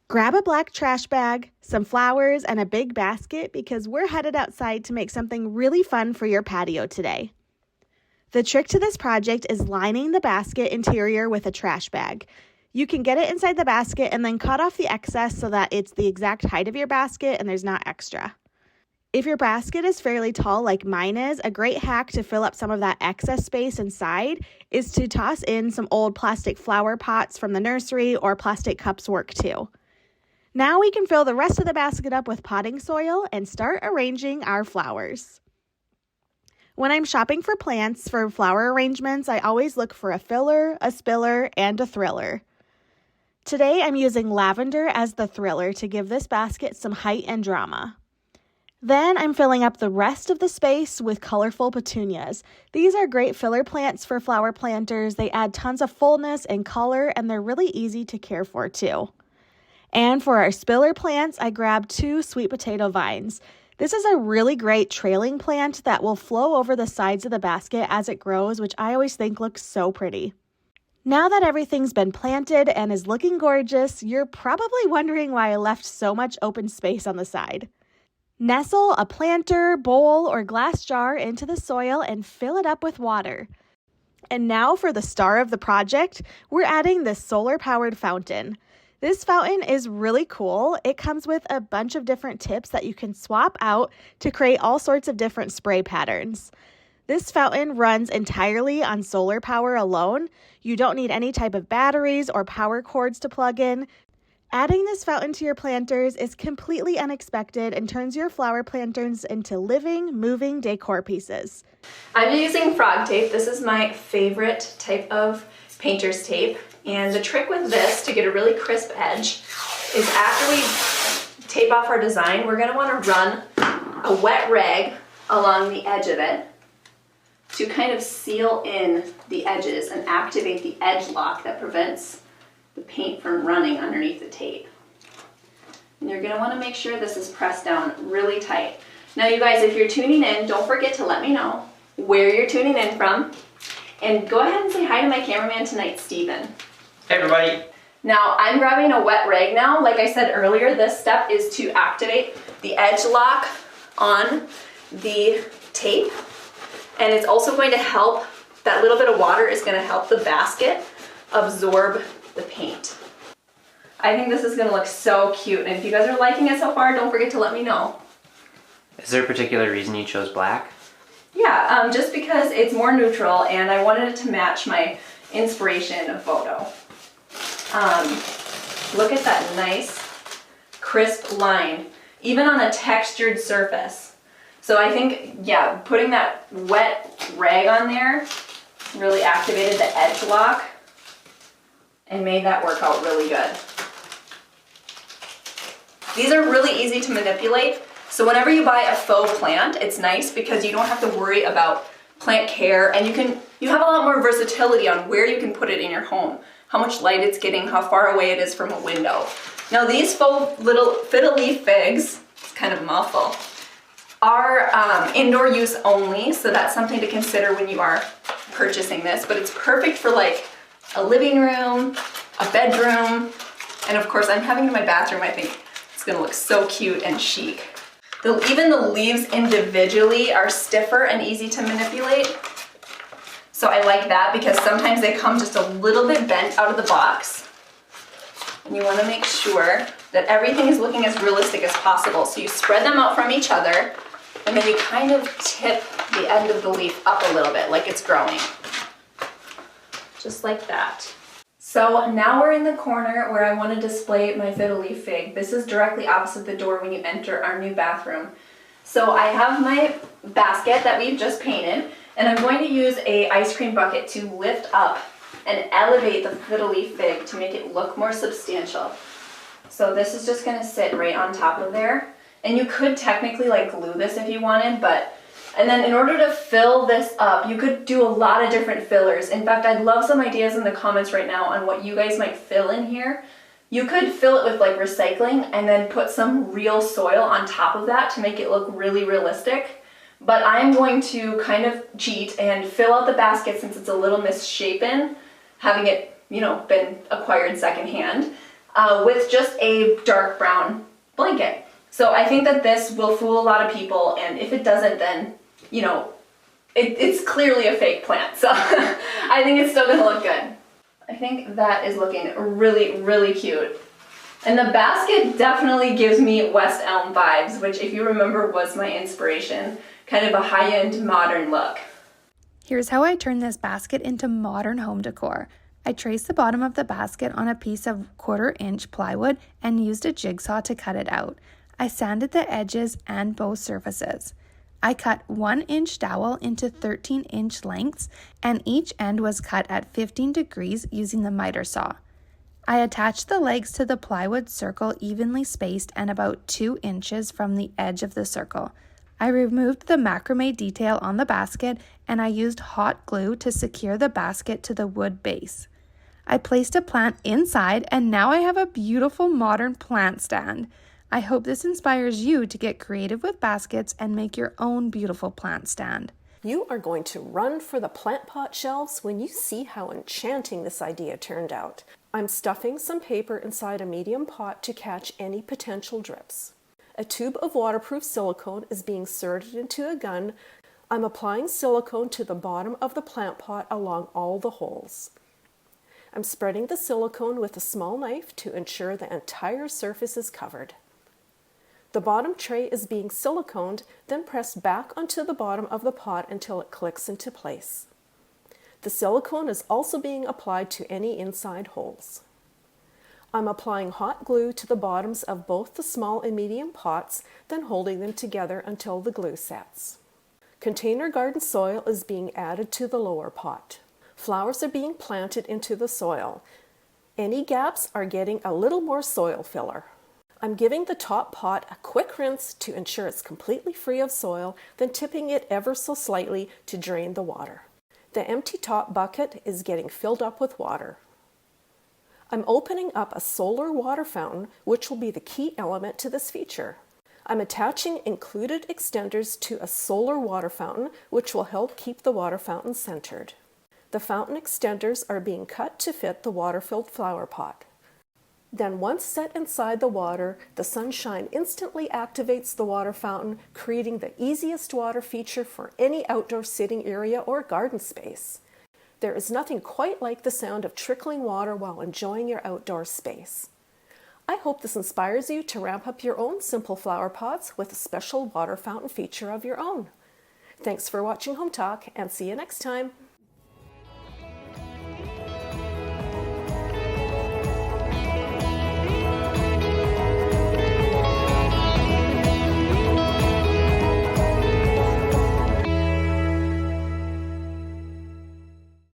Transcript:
Grab a black trash bag, some flowers, and a big basket because we're headed outside to make something really fun for your patio today. The trick to this project is lining the basket interior with a trash bag. You can get it inside the basket and then cut off the excess so that it's the exact height of your basket and there's not extra. If your basket is fairly tall like mine is, a great hack to fill up some of that excess space inside is to toss in some old plastic flower pots from the nursery, or plastic cups work too. Now we can fill the rest of the basket up with potting soil and start arranging our flowers. When I'm shopping for plants for flower arrangements, I always look for a filler, a spiller, and a thriller. Today I'm using lavender as the thriller to give this basket some height and drama. Then I'm filling up the rest of the space with colorful petunias. These are great filler plants for flower planters. They add tons of fullness and color, and they're really easy to care for too. And for our spiller plants, I grabbed 2 sweet potato vines. This is a really great trailing plant that will flow over the sides of the basket as it grows, which I always think looks so pretty. Now that everything's been planted and is looking gorgeous, you're probably wondering why I left so much open space on the side. Nestle a planter, bowl, or glass jar into the soil and fill it up with water. And now for the star of the project, we're adding this solar-powered fountain. This fountain is really cool. It comes with a bunch of different tips that you can swap out to create all sorts of different spray patterns. This fountain runs entirely on solar power alone. You don't need any type of batteries or power cords to plug in. Adding this fountain to your planters is completely unexpected and turns your flower planters into living, moving decor pieces. I'm using frog tape. This is my favorite type of painter's tape. And the trick with this to get a really crisp edge is after we tape off our design, we're going to want to run a wet rag along the edge of it to kind of seal in the edges and activate the edge lock that prevents the paint from running underneath the tape. And you're going to want to make sure this is pressed down really tight. Now you guys, if you're tuning in, don't forget to let me know where you're tuning in from. And go ahead and say hi to my cameraman tonight, Steven. Hey everybody. Now I'm grabbing a wet rag now. Like I said earlier, this step is to activate the edge lock on the tape. And it's also going to help, that little bit of water is going to help the basket absorb the paint. I think this is going to look so cute. And if you guys are liking it so far, don't forget to let me know. Is there a particular reason you chose black? Yeah, just because it's more neutral and I wanted it to match my inspiration photo. Look at that nice crisp line, even on a textured surface. So I think, yeah, putting that wet rag on there really activated the edge lock and made that work out really good. These are really easy to manipulate. So whenever you buy a faux plant, it's nice because you don't have to worry about plant care, and you have a lot more versatility on where you can put it in your home, how much light it's getting, how far away it is from a window. Now these faux little fiddle-leaf figs, it's kind of a mouthful, are indoor use only, so that's something to consider when you are purchasing this, but it's perfect for like a living room, a bedroom, and of course I'm having it in my bathroom. I think it's gonna look so cute and chic. Even the leaves individually are stiffer and easy to manipulate. So I like that because sometimes they come just a little bit bent out of the box. And you want to make sure that everything is looking as realistic as possible. So you spread them out from each other and then you kind of tip the end of the leaf up a little bit like it's growing. Just like that. So now we're in the corner where I want to display my fiddle leaf fig. This is directly opposite the door when you enter our new bathroom. So I have my basket that we've just painted, and I'm going to use an ice cream bucket to lift up and elevate the fiddle leaf fig to make it look more substantial. So this is just going to sit right on top of there. And you could technically like glue this if you wanted, and then in order to fill this up, you could do a lot of different fillers. In fact, I'd love some ideas in the comments right now on what you guys might fill in here. You could fill it with like recycling and then put some real soil on top of that to make it look really realistic. But I'm going to kind of cheat and fill out the basket since it's a little misshapen, having it, been acquired secondhand. with just a dark brown blanket. So I think that this will fool a lot of people, and if it doesn't, then, you know, it's clearly a fake plant. So I think it's still gonna look good. I think that is looking really, really cute. And the basket definitely gives me West Elm vibes, which, if you remember, was my inspiration. Kind of a high-end modern look. Here's how I turn this basket into modern home decor. I traced the bottom of the basket on a piece of 1/4-inch plywood and used a jigsaw to cut it out. I sanded the edges and both surfaces. I cut 1-inch dowel into 13-inch lengths, and each end was cut at 15 degrees using the miter saw. I attached the legs to the plywood circle evenly spaced and about 2 inches from the edge of the circle. I removed the macrame detail on the basket, and I used hot glue to secure the basket to the wood base. I placed a plant inside, and now I have a beautiful modern plant stand. I hope this inspires you to get creative with baskets and make your own beautiful plant stand. You are going to run for the plant pot shelves when you see how enchanting this idea turned out. I'm stuffing some paper inside a medium pot to catch any potential drips. A tube of waterproof silicone is being inserted into a gun. I'm applying silicone to the bottom of the plant pot along all the holes. I'm spreading the silicone with a small knife to ensure the entire surface is covered. The bottom tray is being siliconed, then pressed back onto the bottom of the pot until it clicks into place. The silicone is also being applied to any inside holes. I'm applying hot glue to the bottoms of both the small and medium pots, then holding them together until the glue sets. Container garden soil is being added to the lower pot. Flowers are being planted into the soil. Any gaps are getting a little more soil filler. I'm giving the top pot a quick rinse to ensure it's completely free of soil, then tipping it ever so slightly to drain the water. The empty top bucket is getting filled up with water. I'm opening up a solar water fountain, which will be the key element to this feature. I'm attaching included extenders to a solar water fountain, which will help keep the water fountain centered. The fountain extenders are being cut to fit the water-filled flower pot. Then once set inside the water, the sunshine instantly activates the water fountain, creating the easiest water feature for any outdoor sitting area or garden space. There is nothing quite like the sound of trickling water while enjoying your outdoor space. I hope this inspires you to ramp up your own simple flower pots with a special water fountain feature of your own. Thanks for watching Home Talk, and see you next time.